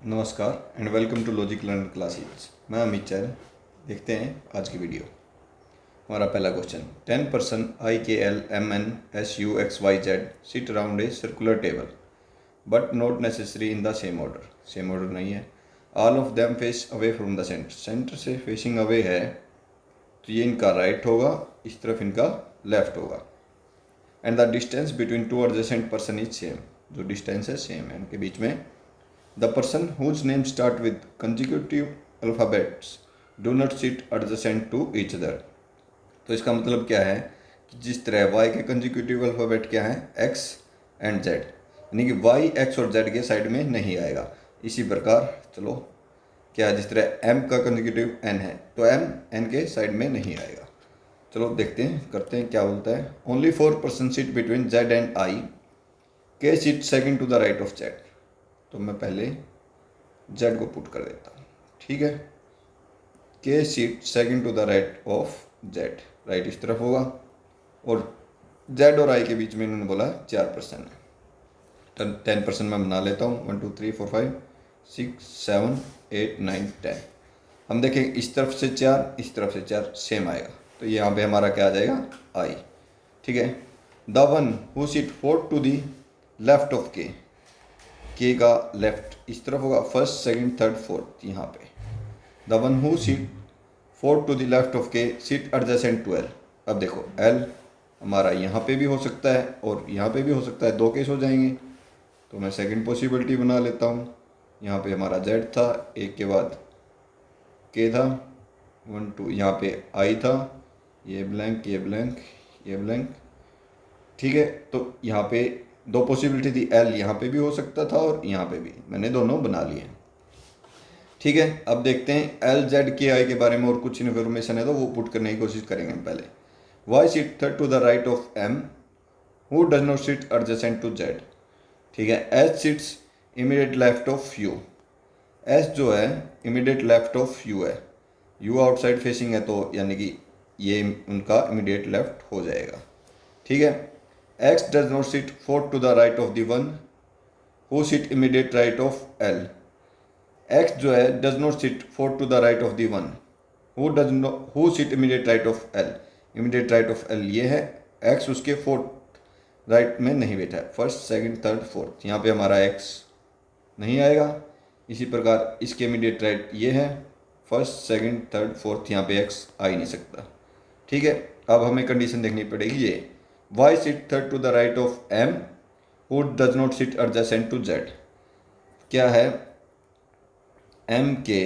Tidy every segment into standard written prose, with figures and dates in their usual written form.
नमस्कार and welcome to logic learn classes. मैं अमित चैन। देखते हैं आज की वीडियो। हमारा पहला question, 10 person IKL MN SU XYZ seat around a circular table but not necessary in the same order. Same order नहीं है। All of them face away from the centre. Centre से फेसिंग अवे है तो ये इनका right होगा, इस तरफ इनका लेफ्ट होगा। And the distance between two adjacent person is same. जो डिस्टेंस है सेम है इनके बीच में। The person whose name start with consecutive alphabets do not sit adjacent to each other। तो इसका मतलब क्या है कि जिस तरह y के कंजिक्यूटिव अल्फ़ाबेट क्या है x एंड z, यानी कि y x और z के साइड में नहीं आएगा। इसी प्रकार चलो क्या है, जिस तरह m का कंजिक्यूटिव n है तो m n के साइड में नहीं आएगा। चलो देखते हैं, करते हैं क्या बोलता है। Only 4 person sit between z and i, k sit second to the right of z। तो मैं पहले z को पुट कर देता हूँ, ठीक है। k seat second to the right of z, right इस तरफ होगा और z और i के बीच में इन्होंने बोला 4% है। 10% मैं बना लेता हूँ। 1 2 3 4 5 6 7 8 9 10। हम देखें इस तरफ से 4, इस तरफ से 4 सेम आएगा, तो यहाँ पे हमारा क्या आ जाएगा i, ठीक है। The one who seat fourth to the left of K का लेफ्ट इस तरफ होगा, फर्स्ट सेकंड थर्ड फोर्थ यहाँ पे। The one who seat fourth to the left of K seat adjacent to L. अब देखो एल हमारा यहाँ पे भी हो सकता है और यहाँ पे भी हो सकता है, दो केस हो जाएंगे। तो मैं सेकंड पॉसिबिलिटी बना लेता हूँ। यहाँ पे हमारा जेड था, एक के बाद के था, 1 2, यहाँ पे आई था, ये ब्लैंक ये ब्लैंक ये ब्लैंक, ठीक है। तो यहाँ पे दो पॉसिबिलिटी थी, एल यहाँ पे भी हो सकता था और यहाँ पे भी, मैंने दोनों बना लिए, ठीक है। अब देखते हैं एल जेड के आई के बारे में और कुछ इन्फॉर्मेशन है तो वो पुट करने की कोशिश करेंगे हम पहले। Y seat third to the right of M who does not seat adjacent to Z, ठीक है। H seats immediate left of U. H जो है इमीडिएट लेफ्ट ऑफ यू है, यू आउटसाइड फेसिंग है तो यानी कि ये उनका इमीडिएट लेफ्ट हो जाएगा, ठीक है। X does not sit fourth to the right of the one who sit immediate right of L। X जो है does not sit fourth to the right of the one who sit immediate right of L। immediate right of L ये है, X उसके fourth right में नहीं बैठा है, first second third fourth, यहाँ पे हमारा X नहीं आएगा। इसी प्रकार इसके इमीडिएट राइट ये है, फर्स्ट सेकंड थर्ड फोर्थ, यहाँ पे X आ ही नहीं सकता, ठीक है। अब हमें कंडीशन देखनी पड़ेगी ये, y sit third to the right of m who does not sit adjacent to z। क्या है, m के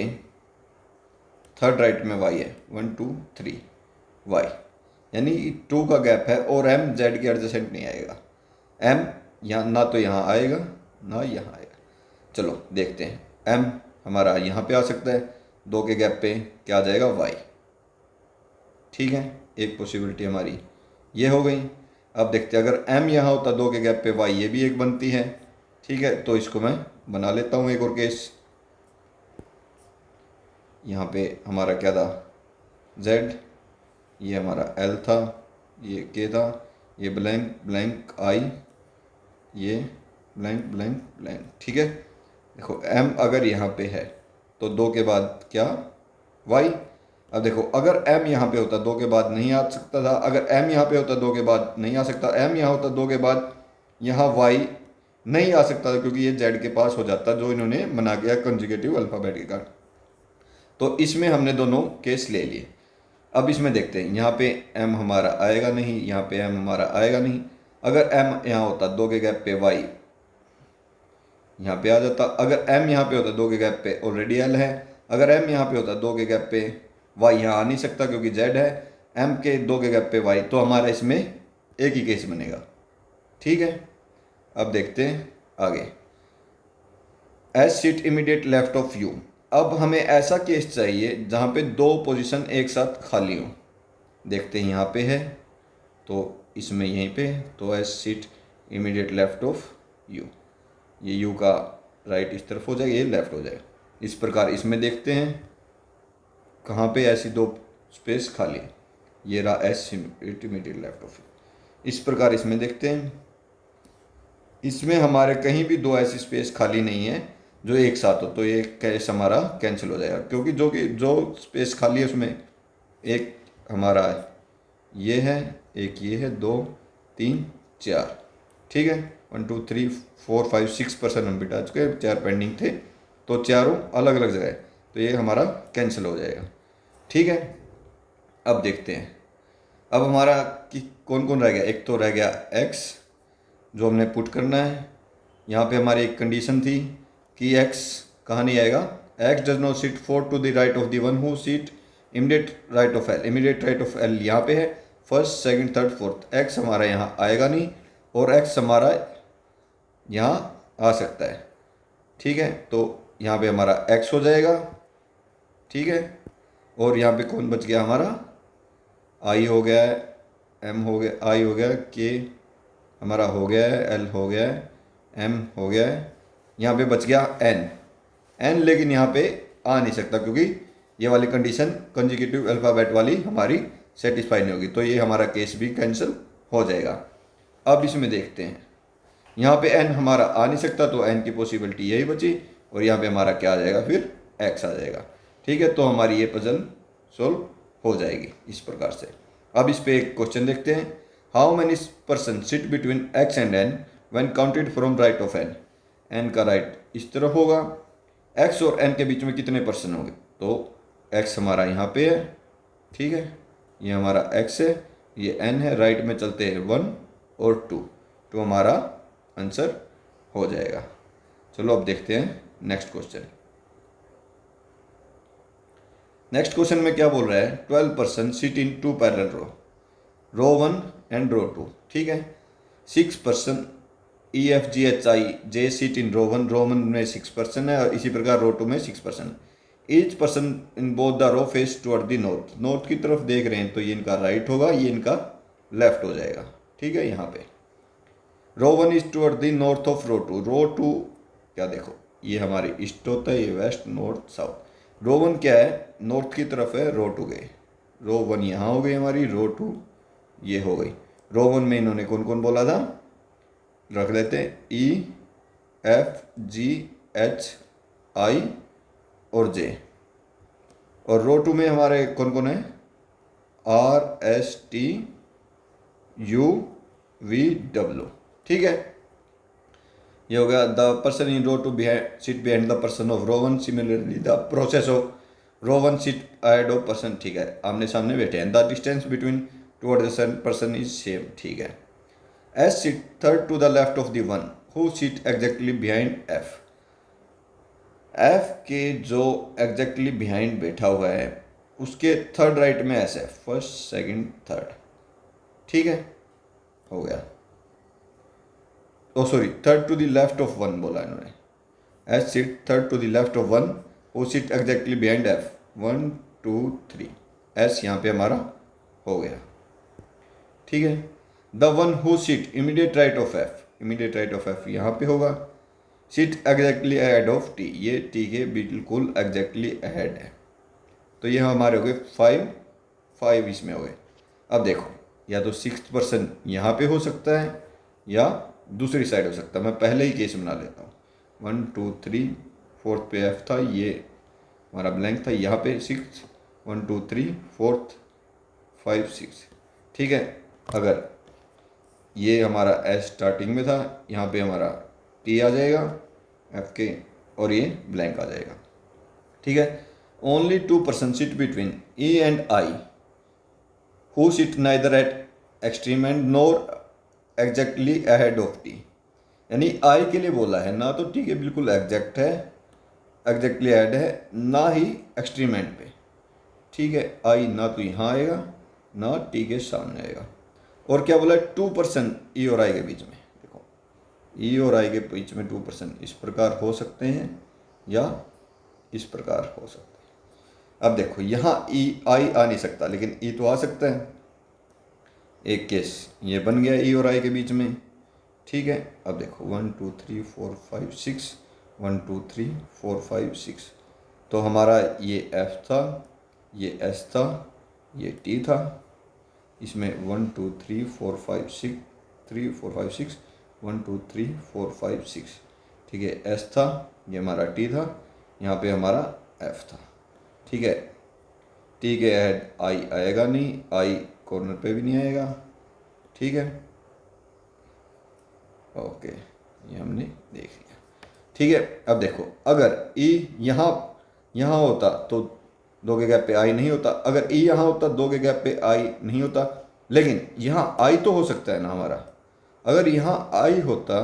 थर्ड राइट में y है, 1 2 3 y, यानी 2 का गैप है और m z के एडजेसेंट नहीं आएगा। m यहाँ ना तो यहाँ आएगा ना यहाँ आएगा। चलो देखते हैं, m हमारा यहाँ पे आ सकता है, 2 के गैप पे क्या आ जाएगा y, ठीक है। एक पॉसिबिलिटी हमारी ये हो गई। अब देखते हैं अगर m यहाँ होता 2 के गैप पे y ये भी एक बनती है, ठीक है। तो इसको मैं बना लेता हूँ एक और केस। यहाँ पे हमारा क्या था z, ये हमारा l था, ये k था, ये ब्लैंक ब्लैंक i, ये ब्लैंक ब्लैंक ब्लैंक, ठीक है। देखो m अगर यहाँ पे है तो 2 के बाद क्या y। अब देखो अगर m यहाँ पे होता 2 के बाद नहीं आ सकता था, अगर m यहाँ पे होता 2 के बाद नहीं आ सकता, m यहाँ होता 2 के बाद यहाँ y नहीं आ सकता था क्योंकि ये z के पास हो जाता जो इन्होंने बना गया कंजुगेटिव अल्फ़ाबेट के कारण। तो इसमें हमने दोनों केस ले लिए। अब इसमें देखते हैं, यहाँ पे m हमारा आएगा नहीं, यहाँ पे m हमारा आएगा नहीं। अगर m यहाँ होता 2 के गैप पे y यहाँ पे आ जाता, अगर m यहाँ पे होता 2 के गैप पे ऑलरेडी l है, अगर m यहाँ पे होता 2 के गैप पे y यहाँ आ नहीं सकता क्योंकि z है, m के 2 के गैप पे y, तो हमारा इसमें एक ही केस बनेगा, ठीक है। अब देखते हैं आगे, H seat immediate left of you. अब हमें ऐसा केस चाहिए जहाँ पे 2 पोजीशन एक साथ खाली हो। देखते हैं यहाँ पे है तो इसमें यहीं पे, तो H seat immediate left of you, ये u का राइट इस तरफ हो जाएगा, ये लेफ्ट हो जाएगा। इस प्रकार इसमें देखते हैं कहाँ पे ऐसी 2 स्पेस खाली, ये रहा S immediate left of you. इस प्रकार इसमें देखते हैं, इसमें हमारे कहीं भी 2 ऐसी स्पेस खाली नहीं है जो एक साथ हो, तो ये केस हमारा कैंसिल हो जाएगा, क्योंकि जो स्पेस खाली है उसमें एक हमारा ये है, एक ये है, 2 3 4, ठीक है। 1 2 3 4 5 6% हम बिटा चुके हैं, 4 पेंडिंग थे, तो चारों अलग अलग जगह है, तो ये हमारा कैंसिल हो जाएगा, ठीक है। अब देखते हैं, अब हमारा कि कौन कौन रह गया। एक तो रह गया x जो हमने पुट करना है। यहाँ पे हमारी एक कंडीशन थी कि x कहाँ नहीं आएगा, x does not seat 4 to the right of the one who seat immediate right of l। Immediate right of l यहाँ पे है, first second third fourth, x हमारा यहाँ आएगा नहीं, और x हमारा यहाँ आ सकता है, ठीक है। तो यहाँ पे हमारा x हो जाएगा, ठीक है। और यहाँ पे कौन बच गया हमारा, i हो गया है, m हो गया, i हो गया, k हमारा हो गया है, l हो गया है, m हो गया है, यहाँ पे बच गया n। लेकिन यहाँ पे आ नहीं सकता क्योंकि ये वाली कंडीशन कंजिक्यूटिव अल्फ़ाबेट वाली हमारी सेटिस्फाई नहीं होगी, तो ये हमारा केस भी कैंसिल हो जाएगा। अब इसमें देखते हैं, यहाँ पे n हमारा आ नहीं सकता, तो n की पॉसिबिलिटी यही बची, और यहाँ पे हमारा क्या आ जाएगा, फिर x आ जाएगा, ठीक है। तो हमारी ये पजल सोल्व हो जाएगी इस प्रकार से। अब इस पे एक क्वेश्चन देखते हैं, how many person sit between x and n when counted from right of n। n का राइट इस तरफ होगा, x और n के बीच में कितने पर्सन होंगे, तो x हमारा यहाँ पे है, ठीक है, ये हमारा x है, ये n है, राइट में चलते हैं 1 और 2, तो हमारा आंसर हो जाएगा। चलो अब देखते हैं नेक्स्ट क्वेश्चन। नेक्स्ट क्वेश्चन में क्या बोल रहा है, 12 person sit in 2 parallel row 1 and row 2, ठीक है। 6 person EFGHI sit in row 1 में 6 पर्सन है, और इसी प्रकार रो 2 में 6 person. Each person in both the row face toward the north, north की तरफ देख रहे हैं, तो ये इनका राइट होगा, ये इनका लेफ्ट हो जाएगा, ठीक है। यहाँ पे row 1 is toward the north of row 2, row 2 क्या देखो, ये हमारी ईस्ट होता है, ये वेस्ट, नॉर्थ, साउथ। रो 1 क्या है, नॉर्थ की तरफ है, रो 2 गए, रो 1 यहाँ हो गई हमारी, रो 2 ये हो गई। रो 1 में इन्होंने कौन कौन बोला था, रख लेते हैं, EFGHI और J। और रो 2 में हमारे कौन कौन है, RSTUVW, ठीक है। ये हो गया, the person in row 2 sit behind the person of row 1, similarly the process of row 1 sit ahead of person, ठीक है, आमने सामने बैठे हैं। The distance between toward the same person is same, ठीक है। S sit third to the left of the one who sit exactly behind F। F के जो exactly behind बैठा हुआ है उसके थर्ड राइट में S है, फर्स्ट सेकंड थर्ड, ठीक है, हो गया। Oh sorry, third to the left of one बोला इन्होंने। S sit third to the left of one who sit exactly behind F, 1 2 3, S यहाँ पे हमारा हो गया, ठीक है। The one who seat immediate right of F, immediate right of F यहाँ पे होगा, seat exactly ahead of T, ये T के बिल्कुल एग्जैक्टली अहेड है, तो ये हमारे हो गए 5 इसमें हो गए। अब देखो, या तो 6th पर्सन यहाँ पे हो सकता है या दूसरी साइड हो सकता है, मैं पहले ही केस बना लेता हूँ। 1 2 3, फोर्थ पे F था, ये हमारा ब्लैंक था, यहाँ पे 6, 1 2 3 4 5 6, ठीक है। अगर ये हमारा S स्टार्टिंग में था, यहाँ पे हमारा T आ जाएगा F के, और ये ब्लैंक आ जाएगा, ठीक है। Only 2 person sit between E and I who sit neither eight extreme and NOR exactly ahead of T, यानी I के लिए बोला है, ना तो T के बिल्कुल एग्जैक्ट है, एग्जैक्टली अहेड है, ना ही एक्सट्रीम एंड पे, ठीक है। I ना तो यहाँ आएगा ना T के सामने आएगा। और क्या बोला है, 2 पर्सन E और I के बीच में, देखो E और I के बीच में 2 पर्सन इस प्रकार हो सकते हैं या इस प्रकार हो सकते हैं। अब देखो, यहाँ I आ नहीं सकता, लेकिन E तो आ सकता है, एक केस ये बन गया E और I के बीच में, ठीक है। अब देखो 1 2 3 4 5 6, 1 2 3 4 5 6, तो हमारा ये F था, ये S था, ये T था, इसमें 1 2 3 4 5 6 3 4 5 6, 1 2 3 4 5 6, ठीक है, एस था, ये हमारा टी था, यहाँ पे हमारा एफ था। ठीक है, टी के ऐड आई आएगा नहीं, आई कॉर्नर पे भी नहीं आएगा। ठीक है, ओके, ये हमने देख लिया। ठीक है, अब देखो अगर ई यहाँ होता तो 2 के गैप पे आई नहीं होता, अगर ई यहाँ होता 2 के गैप पे आई नहीं होता, लेकिन यहाँ आई तो हो सकता है ना हमारा। अगर यहाँ आई होता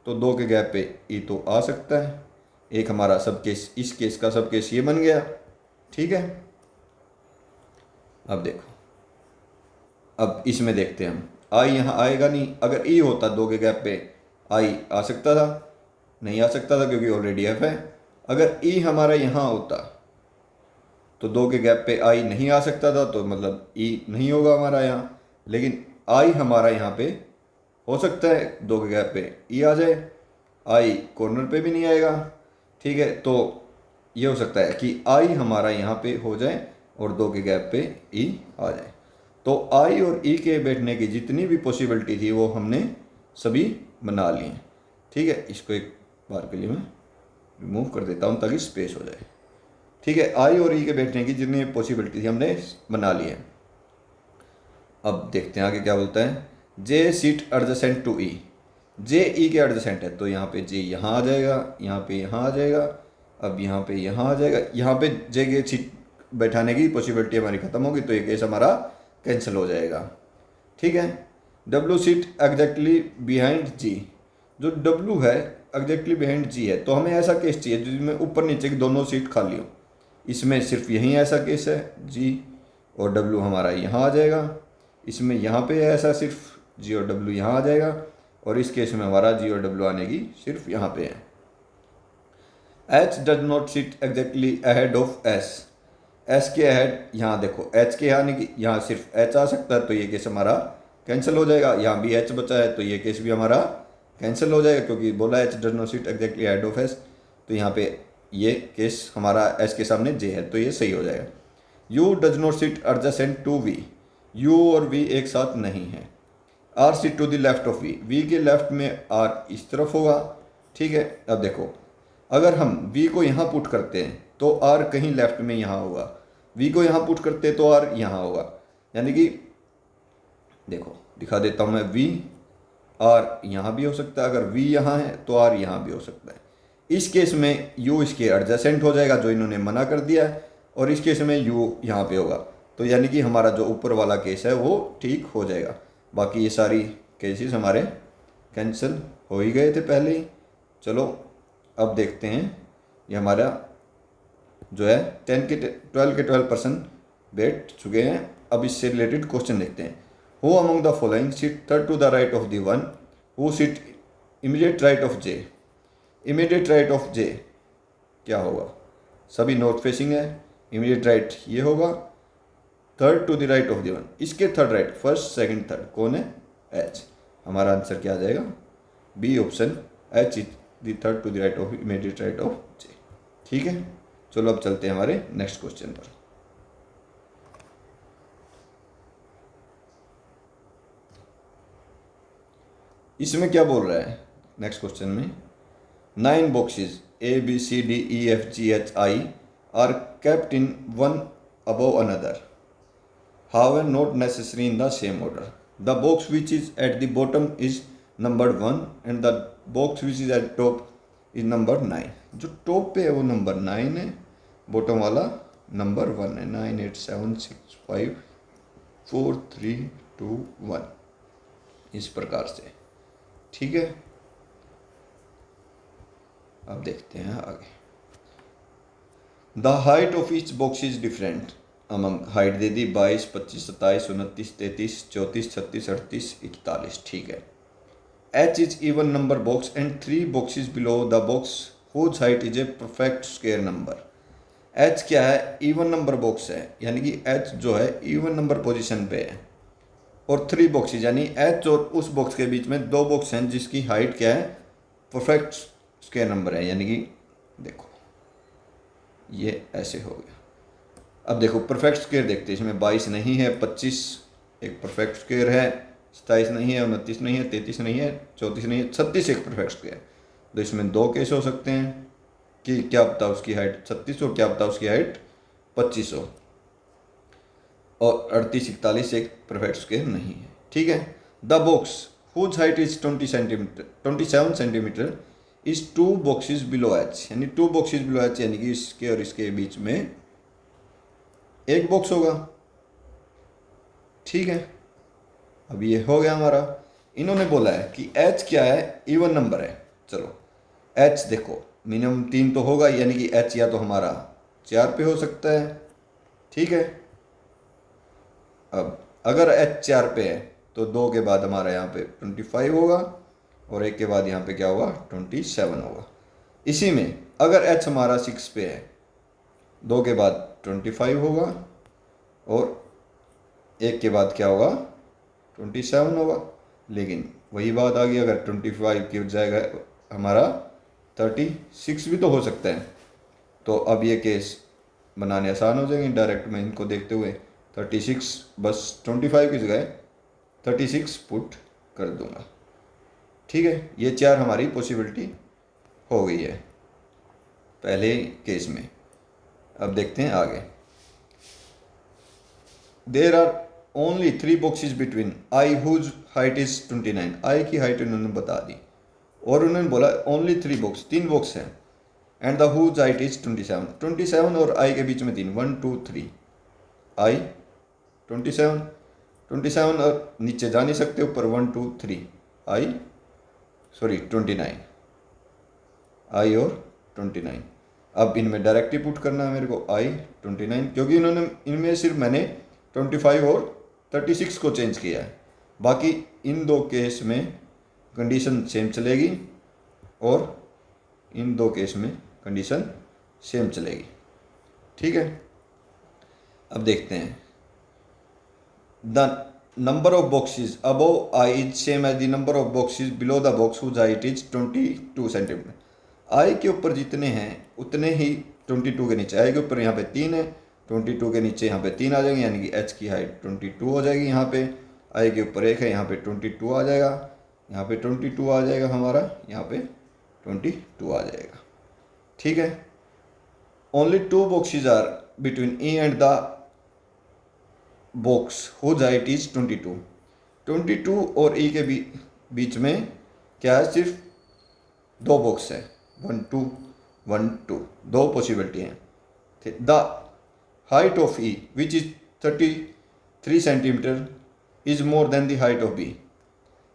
तो 2 के गैप पे ई तो आ सकता है। एक हमारा सब केस, इस केस का सब केस ये बन गया। ठीक है, अब देखो, अब इसमें देखते हैं हम, आई यहाँ आएगा नहीं। अगर ई होता 2 के गैप पे आई आ सकता था, नहीं आ सकता था क्योंकि ऑलरेडी एफ है। अगर ई हमारा यहाँ होता तो 2 के गैप पे आई नहीं आ सकता था, तो मतलब ई नहीं होगा हमारा यहाँ। लेकिन आई हमारा यहाँ पे हो सकता है, 2 के गैप पे ई आ जाए, आई कॉर्नर पे भी नहीं आएगा। ठीक है, तो ये हो सकता है कि आई हमारा यहाँ पे हो जाए और 2 के गैप पे ई आ जाए। तो आई और ई के बैठने की जितनी भी पॉसिबिलिटी थी वो हमने सभी बना ली हैं। ठीक है, इसको एक बार के लिए मैं रिमूव कर देता हूँ ताकि स्पेस हो जाए। ठीक है, आई और ई के बैठने की जितनी पॉसिबिलिटी थी हमने बना ली है। अब देखते हैं आगे क्या बोलता है। जे सीट एडजेसेंट टू ई, जे ई के एडजेसेंट है तो यहाँ पे जे यहाँ आ जाएगा, यहाँ पे यहाँ आ जाएगा, अब यहाँ पे यहाँ आ जाएगा। यहाँ पे जे के सीट बैठाने की पॉसिबिलिटी हमारी ख़त्म होगी, तो ये केस हमारा कैंसिल हो जाएगा। ठीक है, डब्ल्यू सीट एग्जैक्टली बिहाइंड जी, जो डब्ल्यू है एग्जैक्टली बिहाइंड जी है, तो हमें ऐसा केस चाहिए जिसमें ऊपर नीचे की दोनों सीट खाली हो। इसमें सिर्फ यही ऐसा केस है, जी और डब्ल्यू हमारा यहाँ आ जाएगा। इसमें यहाँ पे ऐसा सिर्फ जी और डब्ल्यू यहाँ आ जाएगा, और इस केस में हमारा जी और डब्ल्यू आने की सिर्फ यहाँ पे है। H does not seat exactly ahead of S, S के अहेड, यहाँ देखो एच के आने की, यहाँ सिर्फ एच आ सकता है, तो ये केस हमारा कैंसिल हो जाएगा। यहाँ भी एच बचा है तो ये केस भी हमारा कैंसिल हो जाएगा, क्योंकि बोला H does not seat exactly ahead of S, तो यहाँ पे ये केस हमारा एस के सामने जे है, तो ये सही हो जाएगा। U does not sit adjacent to V, U और वी एक साथ नहीं है। R sit to the left of V, V के लेफ्ट में आर इस तरफ होगा। ठीक है, अब देखो अगर हम वी को यहाँ पुट करते हैं तो आर कहीं लेफ्ट में यहाँ होगा, वी को यहाँ पुट करते हैं तो आर यहाँ होगा। यानी कि देखो दिखा देता हूँ मैं, वी आर यहाँ भी हो सकता है, अगर वी यहाँ है तो आर यहाँ भी हो सकता है। इस केस में यू इसके एडजेसेंट हो जाएगा जो इन्होंने मना कर दिया है, और इस केस में यू यहाँ पे होगा, तो यानी कि हमारा जो ऊपर वाला केस है वो ठीक हो जाएगा। बाकी ये सारी केसेस हमारे कैंसिल हो ही गए थे पहले ही। चलो अब देखते हैं, ये हमारा जो है 10 के 12 के 12% बैठ चुके हैं। अब इससे रिलेटेड क्वेश्चन देखते हैं। Who among the following sit third to the right of the one who sit immediate right of J, immediate right of J क्या होगा, सभी नॉर्थ फेसिंग है, इमीडिएट राइट ये होगा, third to the right of the one, इसके third right, first second third कौन है, H. हमारा आंसर क्या आ जाएगा, B option, H is the third to the right of immediate right of जे। ठीक है, चलो अब चलते हैं हमारे नेक्स्ट क्वेश्चन पर। इसमें क्या बोल रहा है नेक्स्ट क्वेश्चन में, 9 boxes A B C D E F G H I are kept in one above another, however not necessary in the same order. The box which is at the bottom is numbered 1 and the box which is at top is number 9. जो top पे है वो number 9 है, bottom वाला number 1 है। 9 8 7 6 5 4 3 2 1, इस प्रकार से। ठीक है, अब देखते हैं आगे। The height of each box is different among, height दे दी 22 25 27 29 33 34 36 38 41। ठीक है, H is even number box and 3 boxes below the box whose height is a perfect square number. H क्या है, इवन नंबर बॉक्स है, यानी कि एच जो है इवन नंबर पोजीशन पे है, और 3 बॉक्सेस यानी एच और उस बॉक्स के बीच में 2 बॉक्स हैं जिसकी हाइट क्या है, परफेक्ट स्क्वायर नंबर है। यानी कि देखो ये ऐसे हो गया। अब देखो परफेक्ट स्क्वायर देखते हैं, इसमें 22 नहीं है, 25 एक परफेक्ट स्क्वायर है, 27 नहीं है, 29 नहीं है, 33 नहीं है, 34 नहीं है, 36 एक परफेक्ट स्क्वायर। तो इसमें दो केस हो सकते हैं कि क्या पता उसकी हाइट 36 क्या पता उसकी हाइट 25 हो, और 38 41 एक परफेक्ट स्क्वायर नहीं है। ठीक है। The box whose height is 27 centimetre is two boxes below H, यानी टू बॉक्सेस बिलो एच, यानी कि इसके और इसके बीच में एक बॉक्स होगा। ठीक है, अब ये हो गया हमारा। इन्होंने बोला है कि एच क्या है, इवन नंबर है। चलो एच देखो मिनिमम 3 तो होगा, यानी कि एच या तो हमारा 4 पे हो सकता है। ठीक है, अब अगर एच 4 पे है तो 2 के बाद हमारा यहाँ पे 25 होगा, और 1 के बाद यहाँ पे क्या होगा 27 होगा। इसी में अगर एच हमारा 6 पे है, 2 के बाद 25 होगा, और 1 के बाद क्या होगा 27 होगा। लेकिन वही बात आ गई, अगर 25 की जाएगा हमारा 36 भी तो हो सकता है। तो अब ये केस बनाने आसान हो जाएंगे डायरेक्ट में इनको देखते हुए। 36 बस 25 की जगह 36 पुट कर दूंगा। ठीक है, ये 4 हमारी पॉसिबिलिटी हो गई है पहले केस में। अब देखते हैं आगे। There are only 3 boxes between I whose height is 29, I की हाइट उन्होंने बता दी, और उन्होंने बोला ओनली 3 बॉक्स, 3 बॉक्स हैं, and the whose height is 27 और आई के बीच में 3, 1 2 3, आई 27 और नीचे जा नहीं सकते, ऊपर 1 2 3 आई 29, आई और 29। अब इनमें डायरेक्ट ही पुट करना है मेरे को आई 29, क्योंकि इन्होंने इनमें सिर्फ मैंने 25 और 36 को चेंज किया है। बाकी इन दो केस में कंडीशन सेम चलेगी, और इन दो केस में कंडीशन सेम चलेगी। ठीक है, अब देखते हैं। The number of boxes above I is same as the number of boxes below the box whose height is 22 centimetre. I के ऊपर जितने हैं उतने ही 22 के नीचे, आई के ऊपर यहाँ पे 3 है, 22 के नीचे यहाँ पे 3 आ जाएंगे, यानी कि एच की हाइट 22 हो जाएगी। यहाँ पे आई के ऊपर 1 है, यहाँ पे 22 आ जाएगा, यहाँ पे 22 आ जाएगा हमारा, यहाँ पे 22 आ जाएगा। ठीक है, only 2 boxes are between E and the box whose height is 22 और ई के बीच में क्या है, सिर्फ 2 बॉक्स है, 1 2 1 2, 2 पॉसिबिलिटी हैं। The height of E which is 33 centimetre is more than the height of B.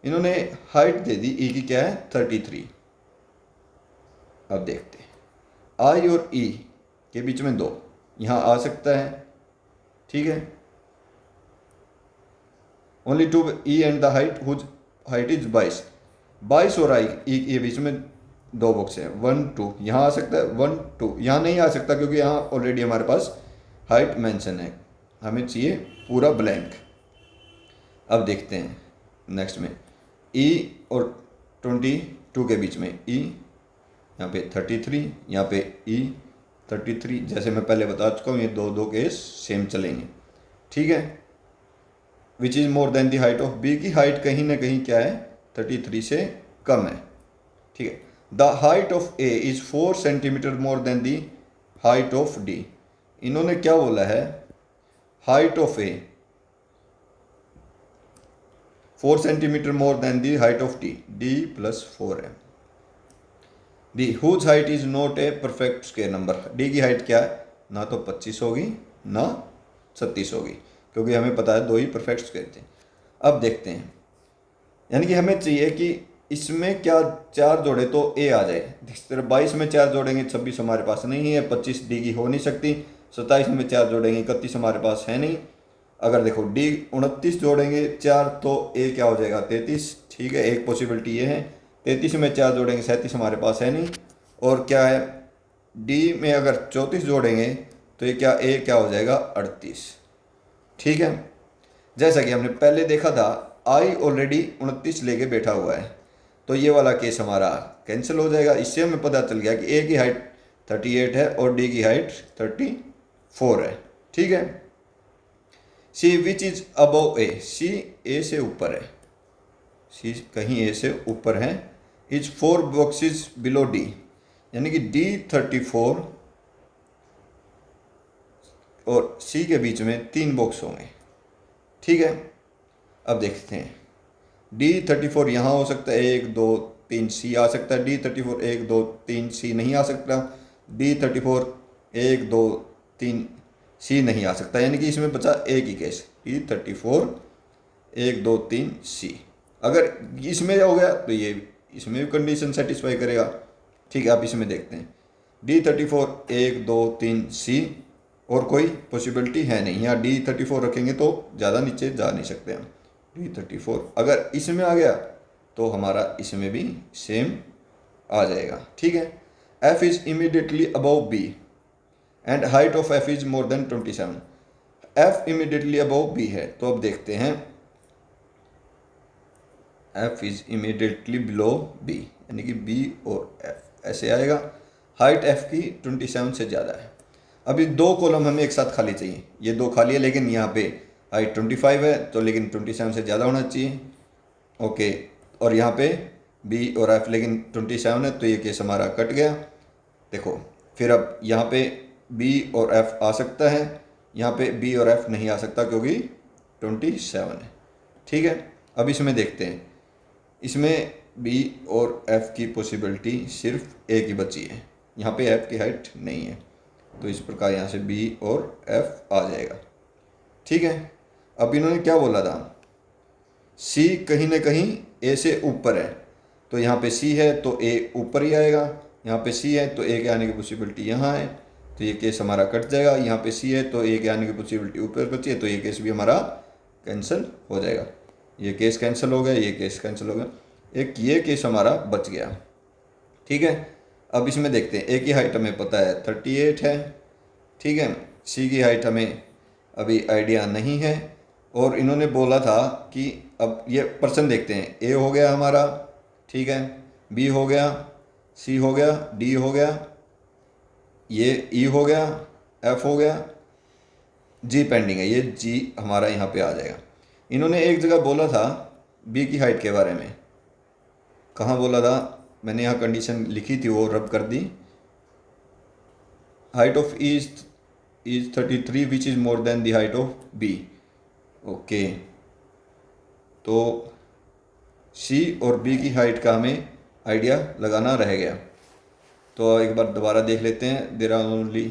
इन्होंने हाइट दे दी ई की, क्या है 33। अब देखते हैं, आई और ई के बीच में 2 यहाँ आ सकता है। ठीक है, only 2 E and the height whose height is 22 और आई ई के बीच में 2 बॉक्स है, 1 2 यहाँ आ सकता है, 1 2 यहाँ नहीं आ सकता, क्योंकि यहाँ ऑलरेडी हमारे पास हाइट मेंशन है, हमें चाहिए पूरा ब्लैंक। अब देखते हैं नेक्स्ट में, ई और 22 के बीच में ई, यहाँ पे 33, यहाँ पे ई 33। जैसे मैं पहले बता चुका हूँ, ये 2 केस सेम चलेंगे। ठीक है, which is more than the height of B की हाइट कहीं ना कहीं क्या है 33 से कम है। ठीक है, the height of A is 4 centimetre more than the height of D. इन्होंने क्या बोला है, height of A 4 centimetre more than the height of D, D plus 4 है। D whose height is not a perfect square number. D की हाइट क्या है, ना तो 25 होगी ना 36 होगी, क्योंकि हमें पता है 2 ही परफेक्ट स्क्वायर थे। अब देखते हैं, यानी कि हमें चाहिए कि इसमें क्या 4 जोड़े तो ए आ जाए। इस तरह 22 में 4 जोड़ेंगे 26 हमारे पास नहीं है, 25 डी की हो नहीं सकती, 27 में 4 जोड़ेंगे 31 हमारे पास है नहीं। अगर देखो डी 29 जोड़ेंगे 4 तो ए क्या हो जाएगा 33। ठीक है, एक पॉसिबिलिटी ये है। 33 में 4 जोड़ेंगे 37 हमारे पास है नहीं। और क्या है, डी में अगर 34 जोड़ेंगे तो ये क्या ए क्या हो जाएगा 38। ठीक है, जैसा कि हमने पहले देखा था, आई ऑलरेडी 29 लेके बैठा हुआ है, तो ये वाला केस हमारा कैंसिल हो जाएगा। इससे हमें पता चल गया कि ए की हाइट 38 है और डी की हाइट 34 है। ठीक है, सी विच इज अबव ए, सी ए से ऊपर है, सी कहीं ए से ऊपर है, इज 4 बॉक्सेस बिलो डी, यानी कि D34 और सी के बीच में 3 बॉक्स होंगे। ठीक है, अब देखते हैं। D34 यहाँ हो सकता है 1 2 3 सी आ सकता है। D34 1 2 3 सी नहीं आ सकता। D34 1 2 3 सी नहीं आ सकता, यानी कि इसमें बचा एक ही केस, D34 1 2 3 सी। अगर इसमें हो गया तो ये इसमें भी कंडीशन सेटिस्फाई करेगा। ठीक है, आप इसमें देखते हैं D34 1 2 3 सी, और कोई पॉसिबिलिटी है नहीं। यहाँ D34 रखेंगे तो ज़्यादा नीचे जा नहीं सकते हम। D34 अगर इसमें आ गया तो हमारा इसमें भी सेम आ जाएगा। ठीक है, F is immediately above B and height of F is more then 27। F immediately above B है, तो अब देखते हैं F is immediately below B, यानी कि B और F ऐसे आएगा। हाइट F की 27 से ज़्यादा है। अभी 2 कॉलम हमें एक साथ खाली चाहिए, ये 2 खाली है, लेकिन यहाँ पे हाइट 25 है तो लेकिन 27 से ज़्यादा होना चाहिए। ओके, और यहाँ पे B और F लेकिन 27 है, तो ये केस हमारा कट गया। देखो फिर अब यहाँ पे B और F आ सकता है, यहाँ पे B और F नहीं आ सकता क्योंकि 27 है। ठीक है, अब इसमें देखते हैं। इसमें B और F की पॉसिबिलिटी सिर्फ एक ही बची है, यहाँ पे F की हाइट नहीं है, तो इस प्रकार यहाँ से B और F आ जाएगा। ठीक है, अब इन्होंने क्या बोला था, C कहीं ना कहीं A से ऊपर है, तो यहाँ पे C है तो A ऊपर ही आएगा। यहाँ पे C है तो A के आने की पॉसिबिलिटी यहाँ है, तो ये केस हमारा कट जाएगा। यहाँ पे C है तो A के आने की पॉसिबिलिटी ऊपर बची है, तो ये केस भी हमारा कैंसिल हो जाएगा। ये केस कैंसिल हो गया, ये केस कैंसिल हो गया, एक ये केस हमारा बच गया। ठीक है, अब इसमें देखते हैं। A की हाइट हमें पता है 38 है। ठीक है, C की हाइट हमें अभी आइडिया नहीं है, और इन्होंने बोला था कि अब ये पर्सन देखते हैं। A हो गया हमारा, ठीक है, B हो गया, C हो गया, D हो गया, ये E हो गया, F हो गया, G पेंडिंग है, ये G हमारा यहाँ पे आ जाएगा। इन्होंने एक जगह बोला था B की हाइट के बारे में, कहाँ बोला था, मैंने यहाँ कंडीशन लिखी थी वो रब कर दी। Height of E is 33 which is more than the height of B। Okay, तो C और B की हाइट का हमें आइडिया लगाना रह गया, तो एक बार दोबारा देख लेते हैं। There are only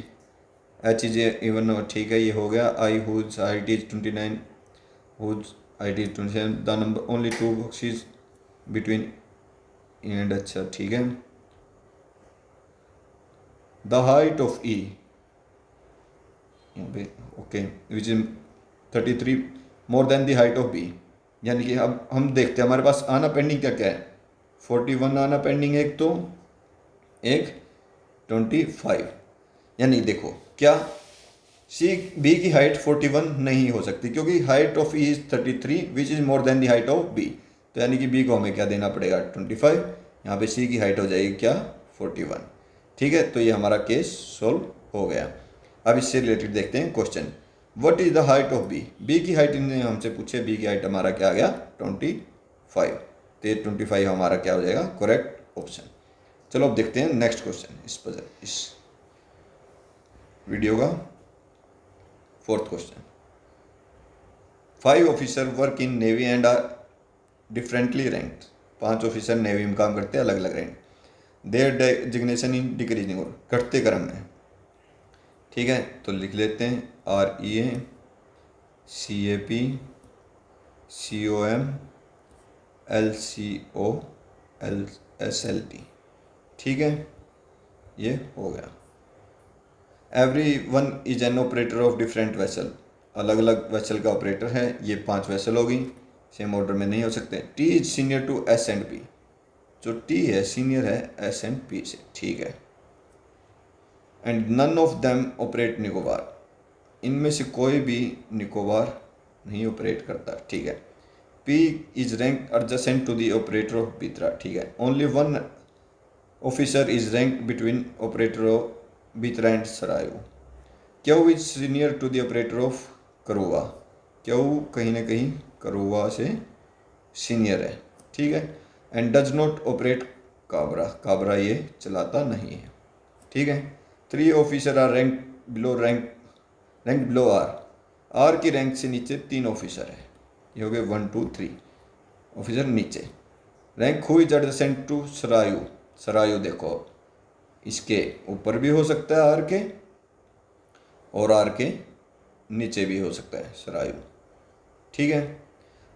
H is even, ठीक है, ये हो गया। I whose height is 29 whose height is 27 the number only 2 boxes between and. अच्छा ठीक है, द हाइट ऑफ E यहाँ पे okay which is 33 more than the height of B, यानी कि अब हम देखते हैं हमारे पास आना पेंडिंग क्या क्या है। 41 आना पेंडिंग है एक, तो एक 25, यानी देखो क्या B की हाइट 41 नहीं हो सकती, क्योंकि height of E is 33 which is more than the height of B, तो यानी कि B को हमें क्या देना पड़ेगा 25, यहाँ पे C की हाइट हो जाएगी क्या 41। ठीक है, तो ये हमारा केस सोल्व हो गया। अब इससे रिलेटेड देखते हैं question, what is the height of B। B की हाइट इन्होंने हमसे पूछे, B की हाइट हमारा क्या आ गया 25, तो ये 25 हमारा क्या हो जाएगा करेक्ट ऑप्शन। चलो अब देखते हैं नेक्स्ट क्वेश्चन, इस वीडियो का 4th question. 5 officer work in navy and are differently ranked. 5 officer navy में काम करते हैं अलग अलग rank. Their designation in decreasing order, घटते क्रम में। ठीक है, तो लिख लेते हैं REA CAP COM LCO SLT। ठीक है, ये हो गया। Every one is an operator of different vessel, अलग अलग वेसल का ऑपरेटर है। ये 5 वेसल होगी, सेम ऑर्डर में नहीं हो सकते। T is senior to S and P, जो T है सीनियर है S एंड P से। ठीक है, and none of them operate Nicobar, इनमें से कोई भी निकोबार नहीं ऑपरेट करता। ठीक है, P is rank adjacent to the operator of Bitra. ठीक है, only one officer is rank between operator of Bitra and Sarayu. Q is senior to the operator of Karua, Q कहीं ना कहीं करुआ से सीनियर है। ठीक है, and does not operate Kabra, Kabra ये चलाता नहीं है। ठीक है। 3 officer are rank below R, R की रैंक से नीचे 3 ऑफिसर है, ये हो गए 1 2 3 ऑफिसर नीचे। Rank who is adjacent to Sarayu, Sarayu देखो इसके ऊपर भी हो सकता है आर के, और आर के नीचे भी हो सकता है सरायू। ठीक है।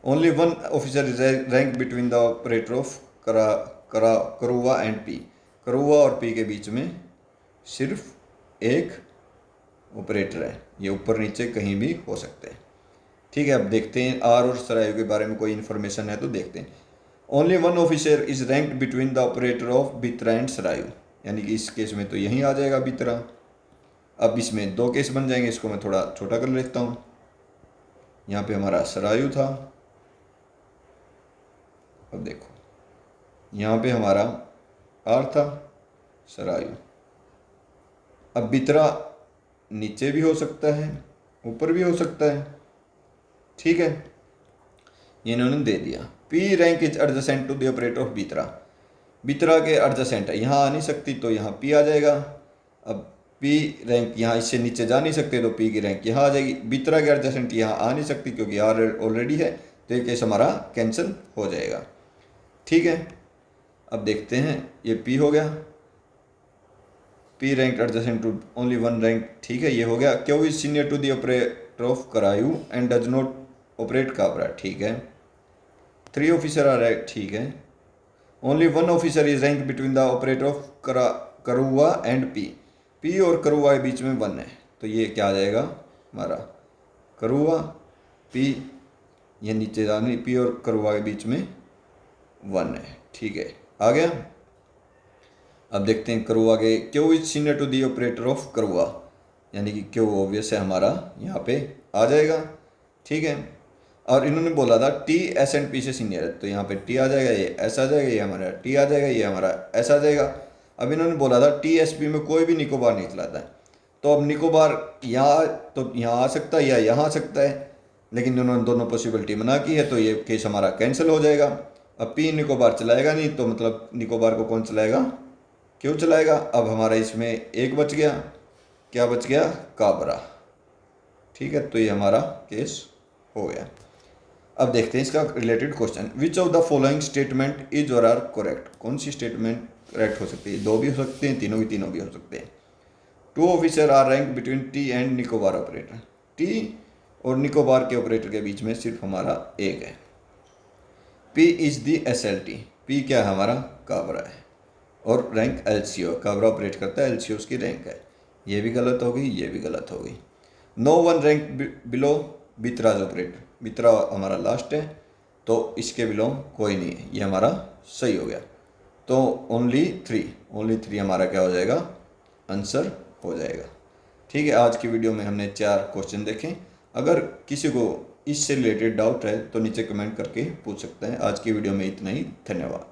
Only 1 officer is rank between the operator of करुआ एंड पी, करुआ और पी के बीच में सिर्फ एक ऑपरेटर है, ये ऊपर नीचे कहीं भी हो सकते हैं। ठीक है। अब देखते हैं आर और सरायू के बारे में कोई इन्फॉर्मेशन है तो देखते हैं। Only 1 officer is ranked between the operator of Bitra and Sarayu, यानी कि इस केस में तो यहीं आ जाएगा बित्रा। अब इसमें 2 केस बन जाएंगे, इसको मैं थोड़ा छोटा कर लेता हूँ। यहाँ पे हमारा सरायू था, अब देखो यहाँ पे हमारा आर था, सरायू। अब बित्रा नीचे भी हो सकता है, ऊपर भी हो सकता है। ठीक है। ये इन्होंने दे दिया। P rank is adjacent to the operator of Bitra, Bitra के एडजेसेंट है, यहाँ आ नहीं सकती तो यहाँ पी आ जाएगा। अब पी रैंक यहाँ इससे नीचे जा नहीं सकते तो पी की रैंक यहाँ आ जाएगी। बित्रा के एडजेसेंट यहाँ आ नहीं सकती क्योंकि आर ऑलरेडी है, तो ये केस हमारा कैंसिल हो जाएगा। ठीक है। अब देखते हैं, ये पी हो गया, P rank adjacent to only 1 rank. ठीक है, ये हो गया। Q is senior to the operator of करायू एंड डज नॉट ऑपरेट काबरा। ठीक है। 3 ऑफिसर आर रैंक। ठीक है। Only 1 officer is rank between the operator of करुआ एंड पी, पी और करुआ के बीच में 1 है, तो ये क्या आ जाएगा हमारा करुआ पी, ये नीचे जानी, पी और करुआ के बीच में 1 है। ठीक है, आ गया। अब देखते हैं करुआ के, Q is senior to the operator of Karua, यानी कि क्यों ऑब्वियस है हमारा यहाँ पे आ जाएगा। ठीक है। और इन्होंने बोला था टी एस एंड पी से सीनियर है, तो यहाँ पे टी आ जाएगा, ये एस आ जाएगा, ये हमारा टी आ जाएगा, ये हमारा एस आ जाएगा। अब इन्होंने बोला था टी एस पी में कोई भी निकोबार नहीं चलाता है, तो अब निकोबार यहाँ तो यहाँ आ सकता है या यहाँ आ सकता है, लेकिन इन्होंने दोनों पॉसिबिलिटी मना की है, तो ये केस हमारा कैंसिल हो जाएगा। अब पी निकोबार चलाएगा नहीं, तो मतलब निकोबार को कौन चलाएगा, क्यों चलाएगा। अब हमारा इसमें एक बच गया, क्या बच गया, काबरा। ठीक है, तो ये हमारा केस हो गया। अब देखते हैं इसका related question. Which of the following statement is और आर करेक्ट, कौन सी स्टेटमेंट करेक्ट हो सकती है, 2 भी हो सकते हैं, तीनों भी हो सकते हैं। 2 officer are rank between T and Nicobar operator, T और निकोबार के ऑपरेटर के बीच में सिर्फ हमारा एक है। P is the S L T, P क्या है हमारा, काबरा है, और रैंक एल सी ओ, काबरा ऑपरेट करता है, एल सी ओ उसकी रैंक है। ये भी गलत हो गई, ये भी गलत हो गई। नो 1 रैंक बिलो बित्राज ऑपरेटर, बित्रा हमारा लास्ट है, तो इसके बिलो कोई नहीं है, ये हमारा सही हो गया। तो ओनली 3 हमारा क्या हो जाएगा, आंसर हो जाएगा। ठीक है, आज की वीडियो में हमने 4 क्वेश्चन देखे। अगर किसी को इससे रिलेटेड डाउट है तो नीचे कमेंट करके पूछ सकते हैं। आज की वीडियो में इतना ही, धन्यवाद।